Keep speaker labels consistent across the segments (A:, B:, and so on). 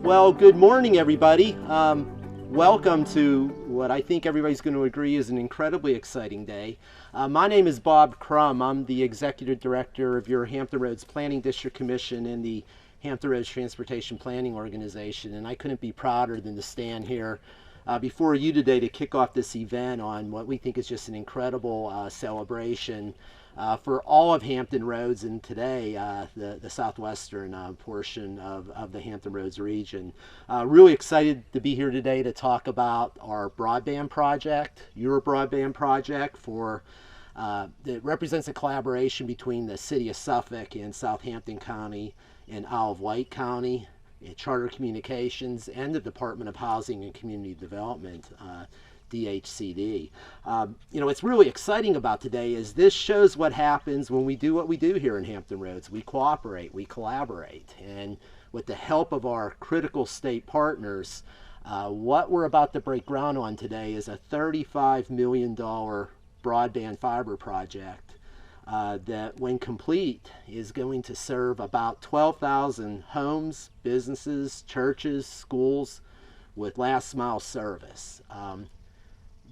A: Well, good morning, everybody. Welcome to what I think everybody's going to agree is an incredibly exciting day. My name is Bob Crum. I'm the Executive Director of your Hampton Roads Planning District Commission and the Hampton Roads Transportation Planning Organization, and I couldn't be prouder than to stand here before you today to kick off this event on what we think is just an incredible celebration for all of Hampton Roads and today the southwestern portion of the Hampton Roads region. Really excited to be here today to talk about our broadband project, your broadband project that represents a collaboration between the City of Suffolk and Southampton County and Isle of Wight County, Charter Communications, and the Department of Housing and Community Development, DHCD. What's really exciting about today is this shows what happens when we do what we do here in Hampton Roads. We cooperate, we collaborate, and with the help of our critical state partners, what we're about to break ground on today is a $35 million broadband fiber project that, when complete, is going to serve about 12,000 homes, businesses, churches, schools with last mile service.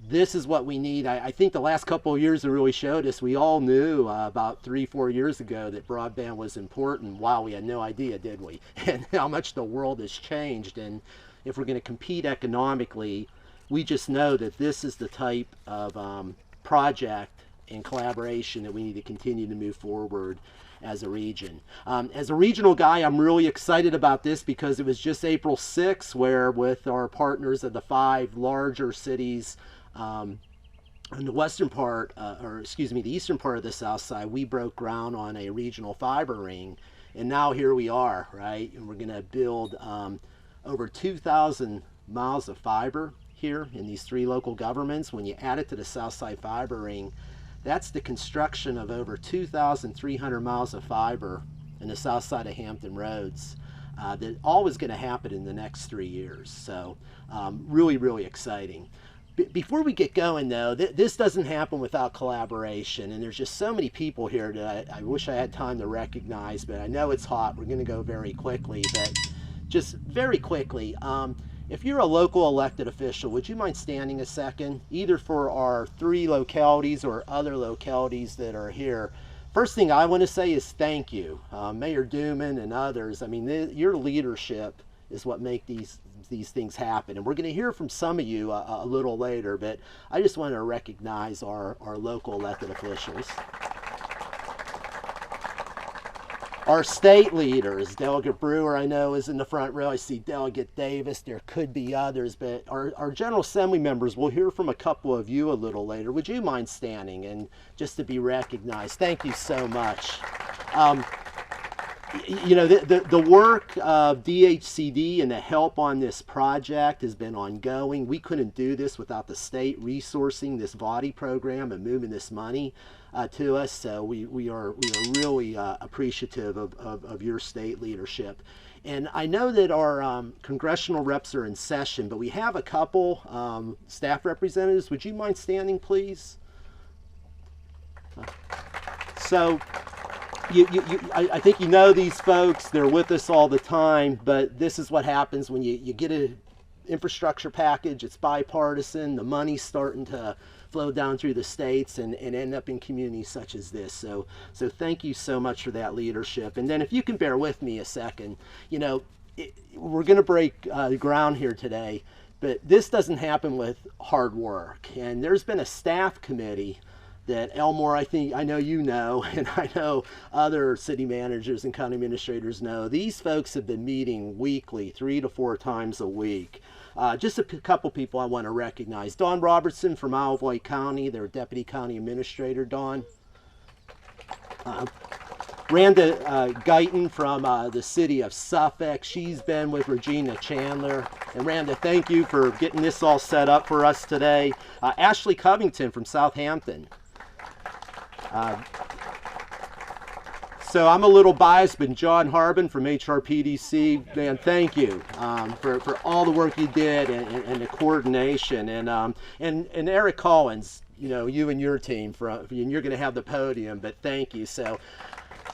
A: This is what we need. I think the last couple of years have really showed us. We all knew about 3-4 years ago that broadband was important. Wow, we had no idea, did we? And how much the world has changed. And if we're going to compete economically, we just know that this is the type of project and collaboration that we need to continue to move forward as a region. As a regional guy, I'm really excited about this because it was just April 6th where, with our partners of the 5 larger cities in the western part, the eastern part of the south side, we broke ground on a regional fiber ring. And now here we are, right? And we're going to build over 2,000 miles of fiber here in these 3 local governments. When you add it to the south side fiber ring, that's the construction of over 2,300 miles of fiber in the south side of Hampton Roads. That all is going to happen in the next 3 years. So really, really exciting. Before we get going, though, this doesn't happen without collaboration, and there's just so many people here that I wish I had time to recognize, but I know it's hot. We're going to go very quickly, but just very quickly, if you're a local elected official, would you mind standing a second, either for our 3 localities or other localities that are here? First thing I want to say is thank you, Mayor Duman and others. I mean, your leadership is what make these things happen, and we're going to hear from some of you a little later, but I just want to recognize our local elected officials. Our state leaders, Delegate Brewer, I know, is in the front row. I see Delegate Davis. There could be others, but our General Assembly members, we'll hear from a couple of you a little later. Would you mind standing and just to be recognized? Thank you so much. The work of DHCD and the help on this project has been ongoing. We couldn't do this without the state resourcing this VATI program and moving this money to us. So we are really appreciative of your state leadership. And I know that our congressional reps are in session, but we have a couple staff representatives. Would you mind standing, please? So I think you know these folks. They're with us all the time, but this is what happens when you get an infrastructure package. It's bipartisan. The money's starting to flow down through the states and end up in communities such as this. So thank you so much for that leadership. And then if you can bear with me a second, we're going to break ground here today, but this doesn't happen with hard work. And there's been a staff committee that Elmore, I know you know, and I know other city managers and county administrators know. These folks have been meeting weekly, 3 to 4 times a week. Just a couple people I want to recognize. Dawn Robertson from Isle of Wight County, their Deputy County Administrator, Dawn. Randa Guyton from the City of Suffolk. She's been with Regina Chandler. And Randa, thank you for getting this all set up for us today. Ashley Covington from Southampton. So I'm a little biased, but John Harbin from HRPDC, man, thank you for all the work you did and the coordination. And Eric Collins, you and your team, and you're going to have the podium, but thank you. So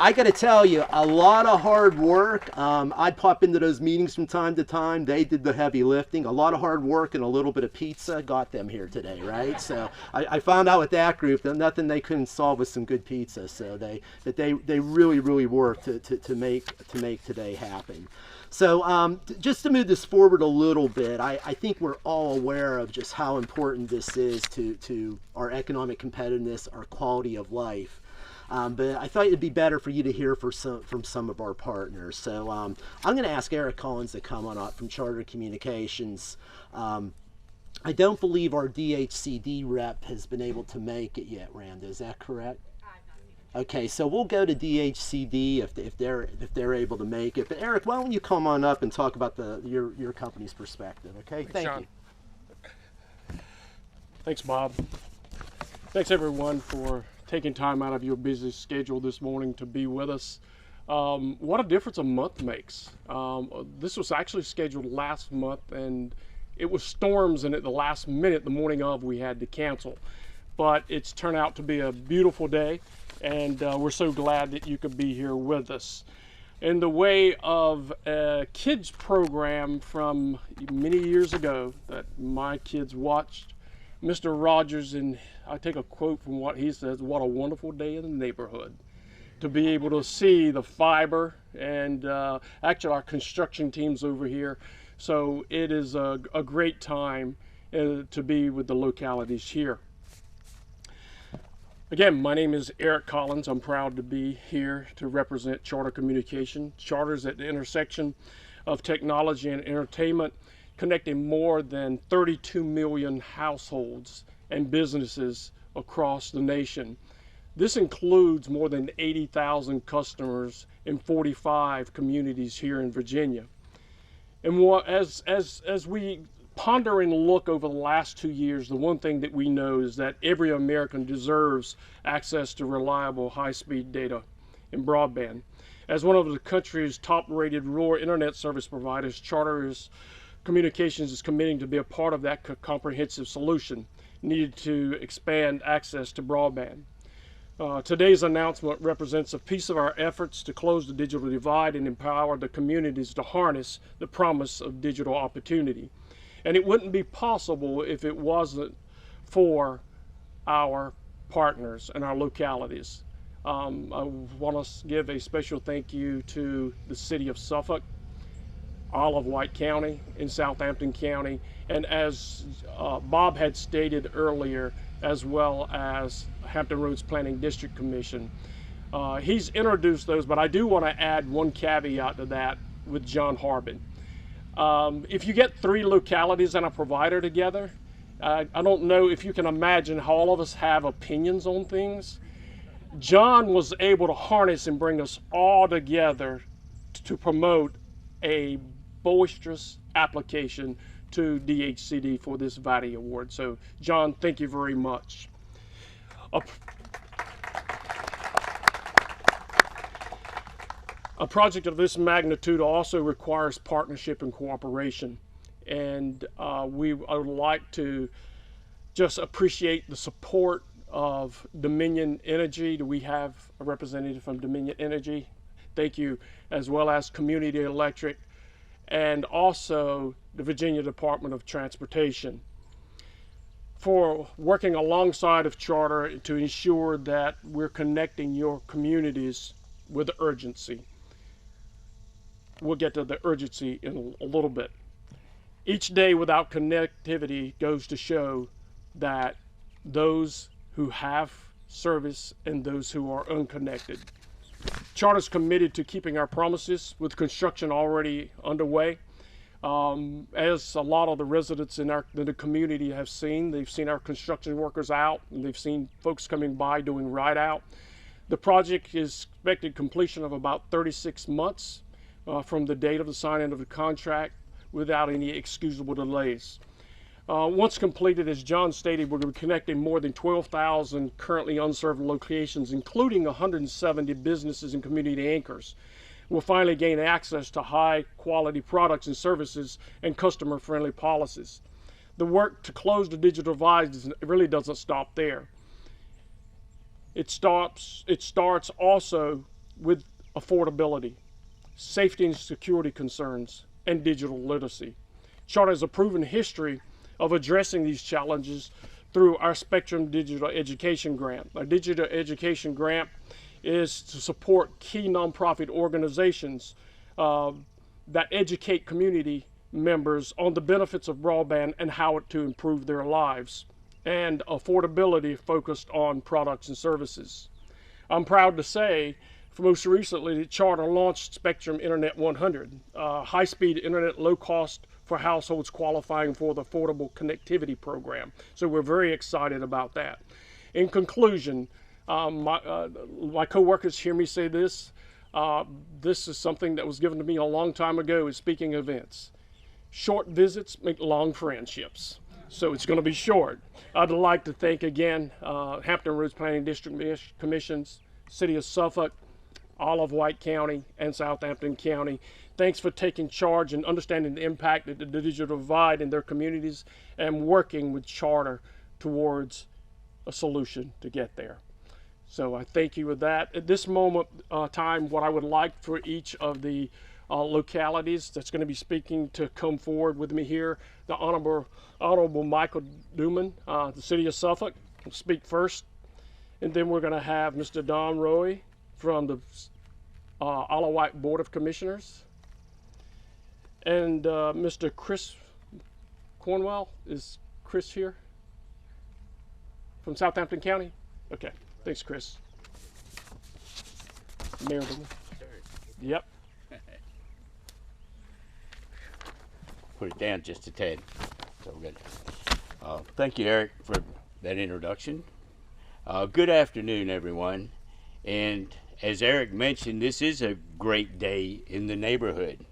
A: I got to tell you, a lot of hard work. I'd pop into those meetings from time to time. They did the heavy lifting. A lot of hard work and a little bit of pizza got them here today, right? So I found out with that group that nothing they couldn't solve was some good pizza. So they really worked to make today happen. So just to move this forward a little bit, I think we're all aware of just how important this is to our economic competitiveness, our quality of life. But I thought it'd be better for you to hear from some of our partners. So I'm going to ask Eric Collins to come on up from Charter Communications. I don't believe our DHCD rep has been able to make it yet, Randa. Is that correct? Okay, so we'll go to DHCD if they're able to make it. But Eric, why don't you come on up and talk about your company's perspective? Okay, thank you.
B: Thanks, Bob. Thanks everyone for taking time out of your busy schedule this morning to be with us. What a difference a month makes. This was actually scheduled last month, and it was storms, and at the last minute, the morning of, we had to cancel. But it's turned out to be a beautiful day, and we're so glad that you could be here with us. In the way of a kids program from many years ago that my kids watched, Mr. Rogers, and I take a quote from what he says, "What a wonderful day in the neighborhood." To be able to see the fiber and actually our construction teams over here. So it is a great time to be with the localities here. Again, my name is Eric Collins. I'm proud to be here to represent Charter Communications. Charter's at the intersection of technology and entertainment, connecting more than 32 million households and businesses across the nation. This includes more than 80,000 customers in 45 communities here in Virginia. And as we ponder and look over the last 2 years, the one thing that we know is that every American deserves access to reliable high-speed data and broadband. As one of the country's top-rated rural internet service providers, Charter Communications is committing to be a part of that comprehensive solution needed to expand access to broadband. Today's announcement represents a piece of our efforts to close the digital divide and empower the communities to harness the promise of digital opportunity. And it wouldn't be possible if it wasn't for our partners and our localities. I want to give a special thank you to the City of Suffolk, all of White County, in Southampton County, and as Bob had stated earlier, as well as Hampton Roads Planning District Commission. He's introduced those, but I do want to add one caveat to that with John Harbin. If you get 3 localities and a provider together, I don't know if you can imagine how all of us have opinions on things. John was able to harness and bring us all together to promote a boisterous application to DHCD for this VATI award. So John, thank you very much. A project of this magnitude also requires partnership and cooperation. And we would like to just appreciate the support of Dominion Energy. We have a representative from Dominion Energy. Thank you, as well as Community Electric, and also the Virginia Department of Transportation for working alongside of Charter to ensure that we're connecting your communities with urgency. We'll get to the urgency in a little bit. Each day without connectivity goes to show that those who have service and those who are unconnected. Charter's committed to keeping our promises with construction already underway. As a lot of the residents in the community have seen, they've seen our construction workers out, and they've seen folks coming by doing ride out. The project is expected completion of about 36 months from the date of the signing of the contract without any excusable delays. Once completed, as John stated, we're going to be connecting more than 12,000 currently unserved locations, including 170 businesses and community anchors. We'll finally gain access to high-quality products and services and customer-friendly policies. The work to close the digital divide really doesn't stop there. It starts also with affordability, safety and security concerns, and digital literacy. Charter has a proven history of addressing these challenges through our Spectrum Digital Education Grant. Our Digital Education Grant is to support key nonprofit organizations that educate community members on the benefits of broadband and how to improve their lives, and affordability focused on products and services. I'm proud to say, most recently, Charter launched Spectrum Internet 100, high-speed internet, low cost for households qualifying for the Affordable Connectivity Program. So we're very excited about that. In conclusion, my co-workers hear me say this. This is something that was given to me a long time ago at speaking events. Short visits make long friendships. So it's going to be short. I'd like to thank again Hampton Roads Planning District Commissions, City of Suffolk, all of White County, and Southampton County. Thanks for taking charge and understanding the impact of the digital divide in their communities and working with Charter towards a solution to get there. So I thank you with that. At this moment time, what I would like for each of the localities that's going to be speaking to come forward with me here, the Honorable Michael Duman, the City of Suffolk, will speak first. And then we're going to have Mr. Don Roy from the Isle of Wight Board of Commissioners. And Mr. Chris Cornwell, is Chris here? From Southampton County? Okay, thanks Chris. Mayor Duman. Yep.
C: Put it down just a tad. So good. Thank you, Eric, for that introduction. Good afternoon, everyone. And as Eric mentioned, this is a great day in the neighborhood.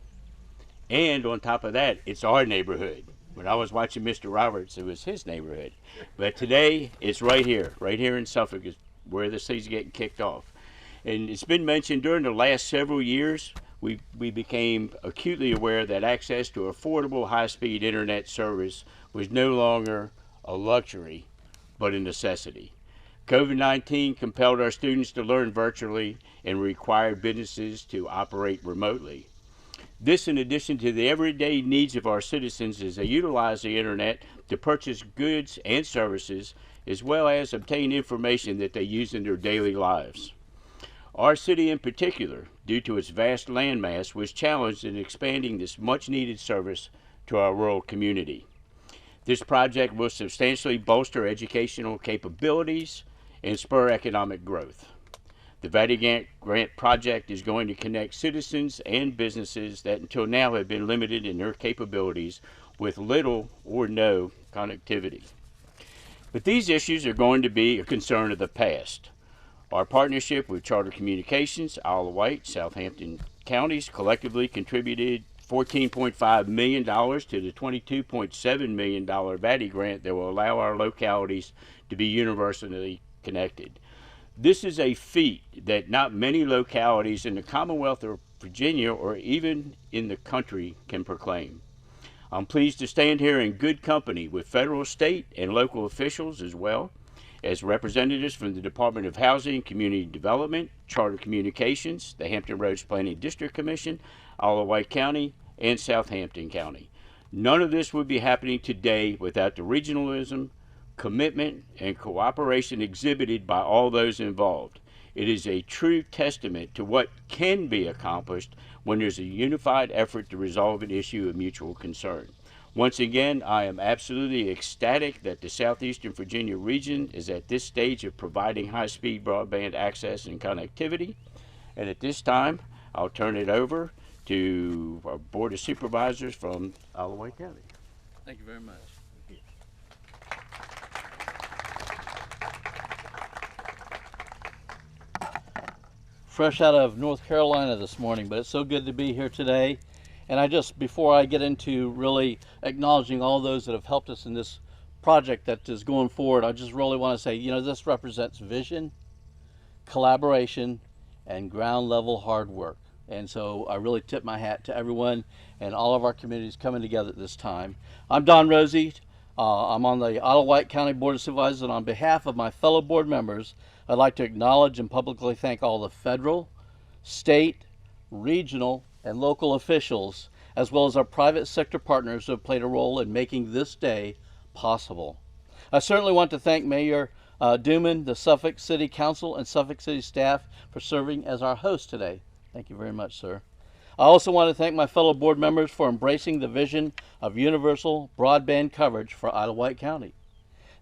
C: And on top of that, it's our neighborhood. When I was watching Mr. Roberts, it was his neighborhood. But today, it's right here in Suffolk is where this thing's getting kicked off. And it's been mentioned during the last several years, we became acutely aware that access to affordable high-speed internet service was no longer a luxury, but a necessity. COVID-19 compelled our students to learn virtually and required businesses to operate remotely. This, in addition to the everyday needs of our citizens as they utilize the internet to purchase goods and services, as well as obtain information that they use in their daily lives. Our city in particular, due to its vast landmass, was challenged in expanding this much-needed service to our rural community. This project will substantially bolster educational capabilities and spur economic growth. The VATI grant project is going to connect citizens and businesses that until now have been limited in their capabilities with little or no connectivity. But these issues are going to be a concern of the past. Our partnership with Charter Communications, Isle of Wight, Southampton counties collectively contributed $14.5 million to the $22.7 million VATI grant that will allow our localities to be universally connected. This is a feat that not many localities in the Commonwealth of Virginia or even in the country can proclaim. I'm pleased to stand here in good company with federal, state, and local officials as well as representatives from the Department of Housing and Community Development, Charter Communications, the Hampton Roads Planning District Commission, Isle of Wight County, and Southampton County. None of this would be happening today without the regionalism, commitment, and cooperation exhibited by all those involved. It is a true testament to what can be accomplished when there's a unified effort to resolve an issue of mutual concern. Once again, I am absolutely ecstatic that the Southeastern Virginia region is at this stage of providing high-speed broadband access and connectivity. And at this time, I'll turn it over to our Board of Supervisors from Isle of Wight County.
D: Thank you very much. Fresh out of North Carolina this morning, but it's so good to be here today. And before I get into really acknowledging all those that have helped us in this project that is going forward, I just really want to say, this represents vision, collaboration, and ground level hard work. And so I really tip my hat to everyone and all of our communities coming together at this time. I'm Don Rosie. I'm on the Isle of Wight County Board of Supervisors, and on behalf of my fellow board members, I'd like to acknowledge and publicly thank all the federal, state, regional, and local officials, as well as our private sector partners who have played a role in making this day possible. I certainly want to thank Mayor Duman, the Suffolk City Council, and Suffolk City staff for serving as our host today. Thank you very much, sir. I also want to thank my fellow board members for embracing the vision of universal broadband coverage for Isle of Wight County.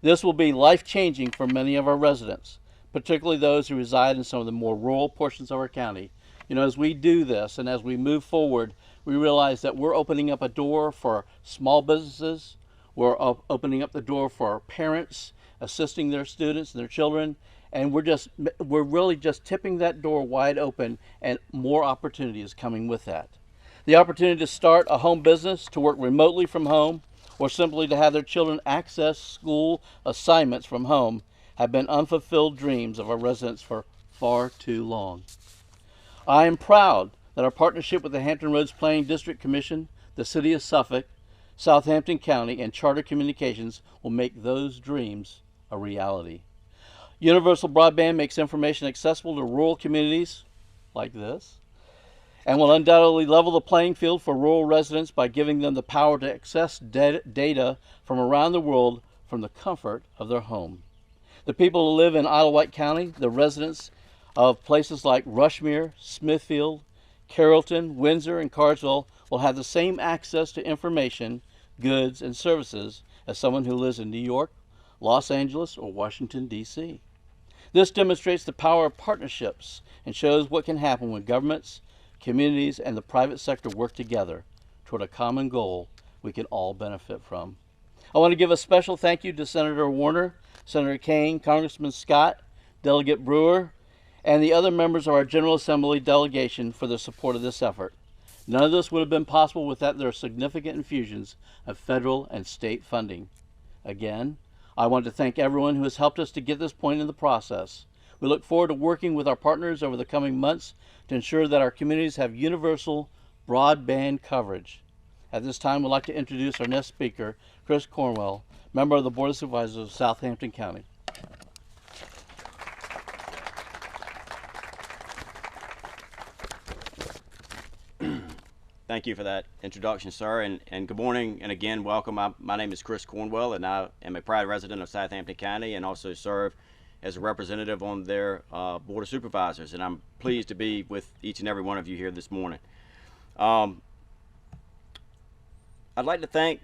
D: This will be life-changing for many of our residents, particularly those who reside in some of the more rural portions of our county. You know, as we do this and as we move forward, we realize that we're opening up a door for small businesses, we're opening up the door for parents, assisting their students and their children, and we're really just tipping that door wide open, and more opportunity is coming with that. The opportunity to start a home business, to work remotely from home, or simply to have their children access school assignments from home have been unfulfilled dreams of our residents for far too long. I am proud that our partnership with the Hampton Roads Planning District Commission, the City of Suffolk, Southampton County, and Charter Communications will make those dreams a reality. Universal broadband makes information accessible to rural communities like this, and will undoubtedly level the playing field for rural residents by giving them the power to access data from around the world from the comfort of their home. The people who live in Isle of Wight County, the residents of places like Rushmere, Smithfield, Carrollton, Windsor, and Carswell will have the same access to information, goods, and services as someone who lives in New York, Los Angeles, or Washington, D.C. This demonstrates the power of partnerships and shows what can happen when governments, communities, and the private sector work together toward a common goal we can all benefit from. I want to give a special thank you to Senator Warner, Senator Kane, Congressman Scott, Delegate Brewer, and the other members of our General Assembly delegation for their support of this effort. None of this would have been possible without their significant infusions of federal and state funding. Again, I want to thank everyone who has helped us to get this point in the process. We look forward to working with our partners over the coming months to ensure that our communities have universal broadband coverage. At this time, we'd like to introduce our next speaker, Chris Cornwell, member of the Board of Supervisors of Southampton County.
E: Thank you for that introduction, sir, and good morning, and again, welcome. My name is Chris Cornwell, and I am a proud resident of Southampton County and also serve as a representative on their Board of Supervisors, and I'm pleased to be with each and every one of you here this morning. I'd like to thank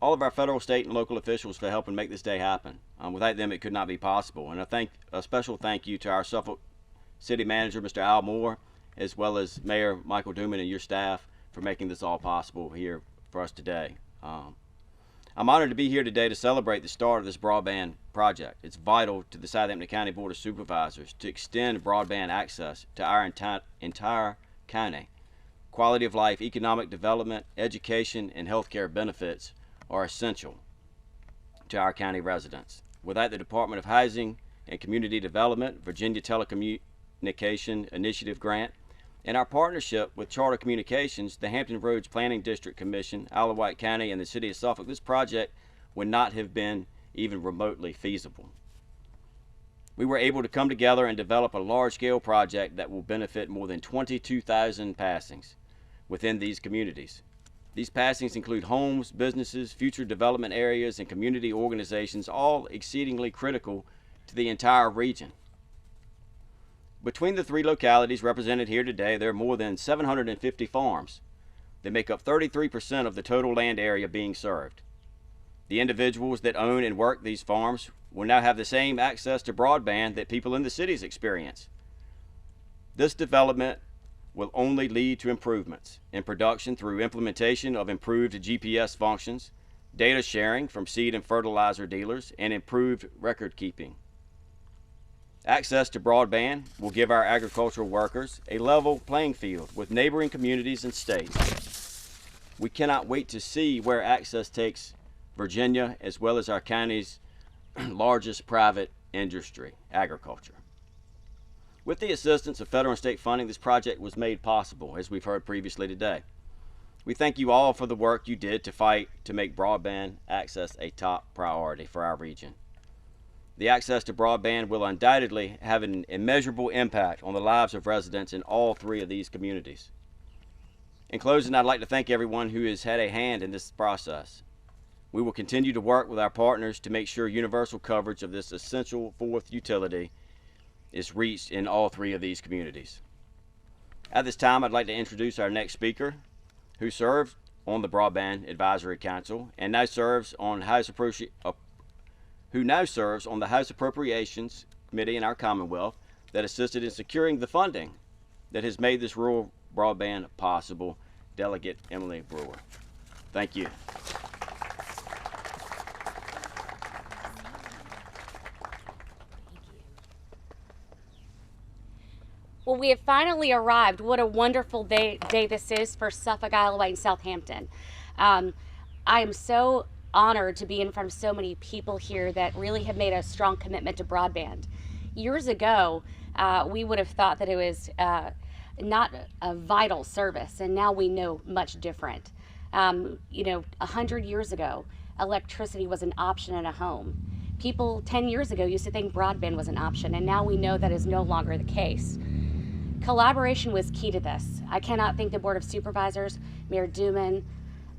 E: all of our federal, state, and local officials for helping make this day happen. Without them, it could not be possible, and a special thank you to our Suffolk City Manager, Mr. Al Moore, as well as Mayor Michael Duman and your staff for making this all possible here for us today. I'm honored to be here today to celebrate the start of this broadband project. It's vital to the Southampton County Board of Supervisors to extend broadband access to our entire county. Quality of life, economic development, education, and healthcare benefits are essential to our county residents. Without the Department of Housing and Community Development, Virginia Telecommunications Initiative Grant, and our partnership with Charter Communications, the Hampton Roads Planning District Commission, Isle of Wight County, and the City of Suffolk, this project would not have been even remotely feasible. We were able to come together and develop a large-scale project that will benefit more than 22,000 passings within these communities. These passings include homes, businesses, future development areas, and community organizations, all exceedingly critical to the entire region. Between the three localities represented here today, there are more than 750 farms that make up 33% of the total land area being served. The individuals that own and work these farms will now have the same access to broadband that people in the cities experience. This development will only lead to improvements in production through implementation of improved GPS functions, data sharing from seed and fertilizer dealers, and improved record keeping. Access to broadband will give our agricultural workers a level playing field with neighboring communities and states. We cannot wait to see where access takes Virginia as well as our county's largest private industry, agriculture. With the assistance of federal and state funding, this project was made possible, as we've heard previously today. We thank you all for the work you did to fight to make broadband access a top priority for our region. the access to broadband will undoubtedly have an immeasurable impact on the lives of residents in all three of these communities. In closing, I'd like to thank everyone who has had a hand in this process. We will continue to work with our partners to make sure universal coverage of this essential fourth utility is reached in all three of these communities. At this time, I'd like to introduce our next speaker, who served on the Broadband Advisory Council and now serves on the House Appropriations Committee in our Commonwealth that assisted in securing the funding that has made this rural broadband possible, Delegate Emily Brewer. Thank you.
F: Well, we have finally arrived. What a wonderful day this is for Suffolk, Isle of Wight, and Southampton. I am so honored to be in front of so many people here that really have made a strong commitment to broadband. Years ago, we would have thought that it was not a vital service, and now we know much different. 100 years ago, electricity was an option in a home. People 10 years ago used to think broadband was an option, and now we know that is no longer the case. Collaboration was key to this. I cannot thank the Board of Supervisors, Mayor Duman,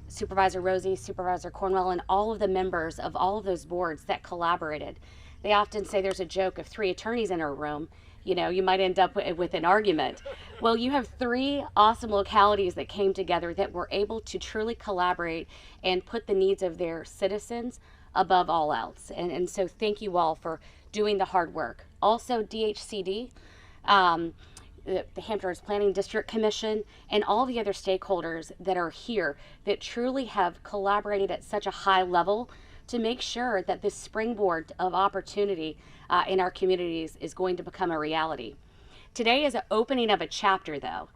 F: Supervisor Rosie, Supervisor Cornwell, and all of the members of all of those boards that collaborated. They often say there's a joke of 3 attorneys in a room. You might end up with an argument. Well, you have 3 awesome localities that came together that were able to truly collaborate and put the needs of their citizens above all else. And so thank you all for doing the hard work. Also, DHCD, the Hampton Roads Planning District Commission, and all the other stakeholders that are here that truly have collaborated at such a high level to make sure that this springboard of opportunity in our communities is going to become a reality. Today is an opening of a chapter, though.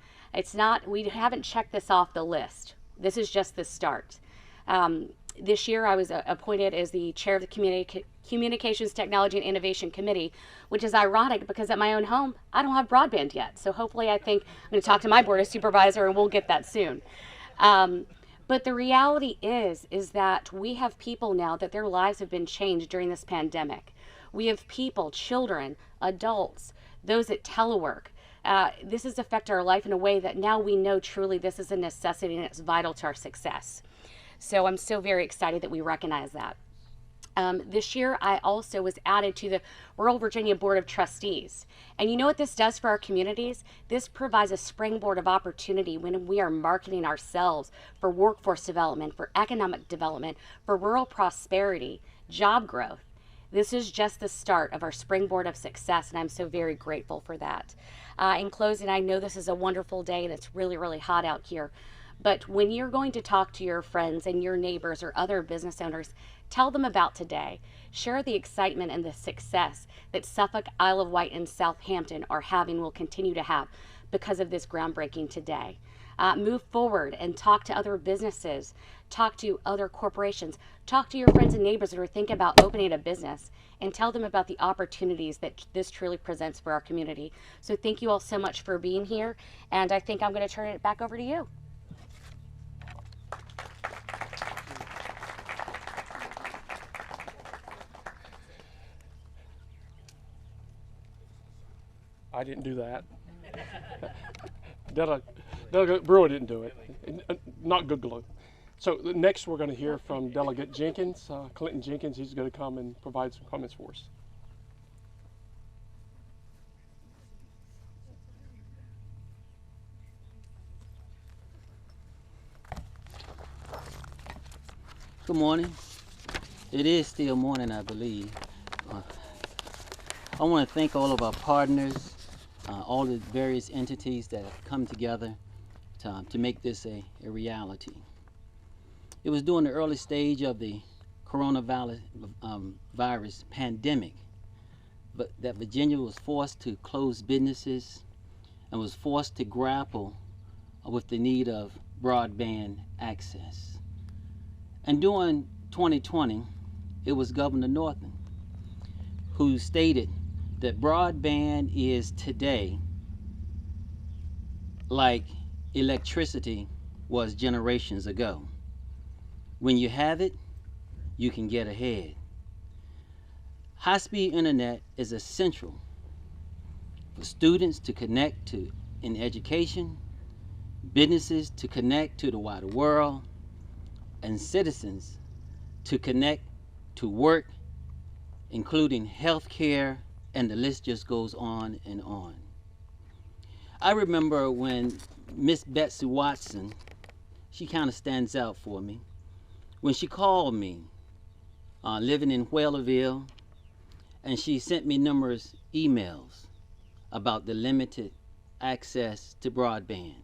F: We haven't checked this off the list. This is just the start. This year I was appointed as the chair of the Communications, Technology, and Innovation Committee, which is ironic because at my own home, I don't have broadband yet. So hopefully I'm going to talk to my Board of Supervisor and we'll get that soon. But the reality is that we have people now that their lives have been changed during this pandemic. We have people, children, adults, those that telework. This has affected our life in a way that now we know truly this is a necessity and it's vital to our success. So I'm so very excited that we recognize that. This year, I also was added to the Rural Virginia Board of Trustees. And you know what this does for our communities? This provides a springboard of opportunity when we are marketing ourselves for workforce development, for economic development, for rural prosperity, job growth. This is just the start of our springboard of success, and I'm so very grateful for that. In closing, I know this is a wonderful day and it's really, really hot out here. But when you're going to talk to your friends and your neighbors or other business owners, tell them about today. Share the excitement and the success that Suffolk, Isle of Wight, and Southampton are having, will continue to have because of this groundbreaking today. Move forward and talk to other businesses, talk to other corporations, talk to your friends and neighbors that are thinking about opening a business, and tell them about the opportunities that this truly presents for our community. So thank you all so much for being here, and I think I'm going to turn it back over to you.
B: I didn't do that. Delegate Brewer didn't do it. Not good glue. So next we're going to hear from Delegate Jenkins, Clinton Jenkins. He's going to come and provide some comments for us.
G: Good morning. It is still morning, I believe. I want to thank all of our partners, all the various entities that have come together to make this a reality. It was during the early stage of the coronavirus virus pandemic but that Virginia was forced to close businesses and was forced to grapple with the need of broadband access. And during 2020, it was Governor Northam who stated that broadband is today like electricity was generations ago. When you have it, you can get ahead. High-speed internet is essential for students to connect to in education, businesses to connect to the wider world, and citizens to connect to work, including healthcare, and the list just goes on and on. I remember when Miss Betsy Watson, she kind of stands out for me, when she called me, living in Whalerville, and she sent me numerous emails about the limited access to broadband.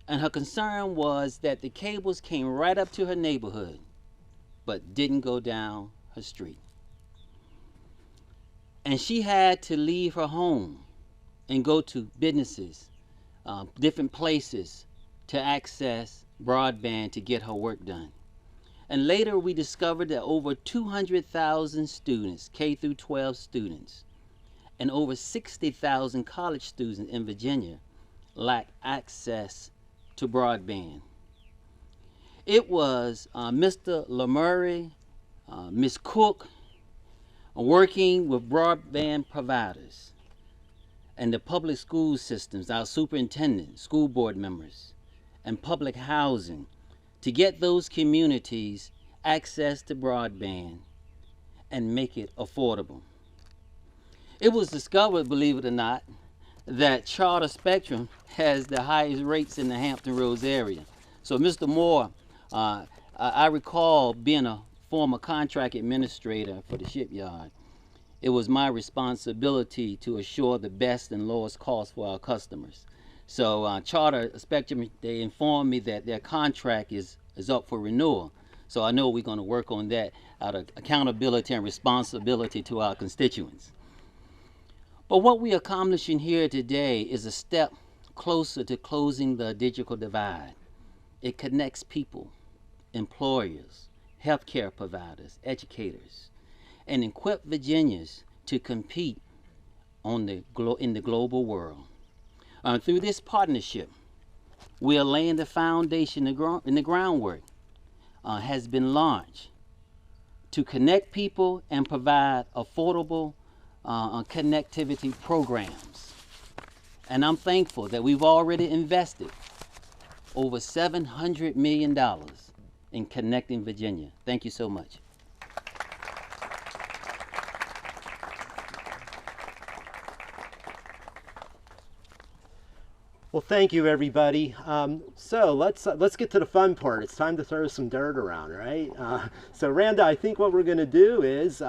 G: And her concern was that the cables came right up to her neighborhood, but didn't go down her street. And she had to leave her home and go to businesses, different places to access broadband to get her work done. And later we discovered that over 200,000 students, K through 12 students, and over 60,000 college students in Virginia lack access to broadband. It was Mr. LaMurray, Ms. Cook, working with broadband providers and the public school systems, our superintendents, school board members, and public housing to get those communities access to broadband and make it affordable. It was discovered, believe it or not, that Charter Spectrum has the highest rates in the Hampton Roads area. So Mr. Moore, I recall being a former contract administrator for the shipyard. It was my responsibility to assure the best and lowest cost for our customers. So Charter Spectrum, they informed me that their contract is up for renewal. So I know we're going to work on that out of accountability and responsibility to our constituents. But what we're accomplishing here today is a step closer to closing the digital divide. It connects people, employers, healthcare providers, educators, and equip Virginians to compete in the global world. Through this partnership, we are laying the foundation, and the groundwork has been launched to connect people and provide affordable connectivity programs. And I'm thankful that we've already invested over $700 million in connecting Virginia. Thank you so much.
A: Well, thank you, everybody. So let's get to the fun part. It's time to throw some dirt around, right? So Randa, I think what we're going to do is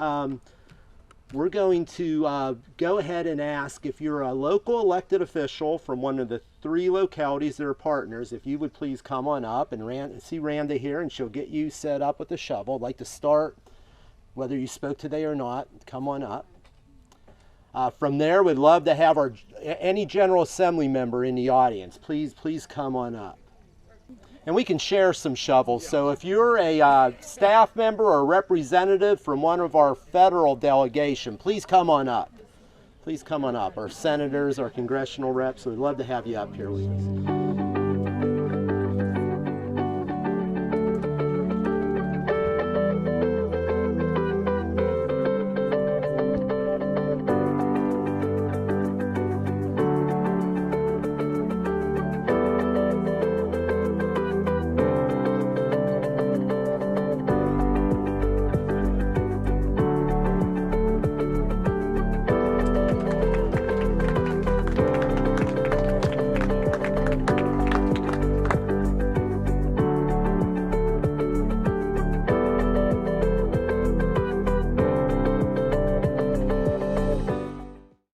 A: we're going to go ahead and ask if you're a local elected official from one of the 3 localities that are partners, if you would please come on up and see Randa here, and she'll get you set up with a shovel. I'd like to start, whether you spoke today or not, come on up. From there, we'd love to have any General Assembly member in the audience. Please come on up. And we can share some shovels. So if you're a staff member or a representative from one of our federal delegation, please come on up. Please come on up. Our senators, our congressional reps, we'd love to have you up here with us.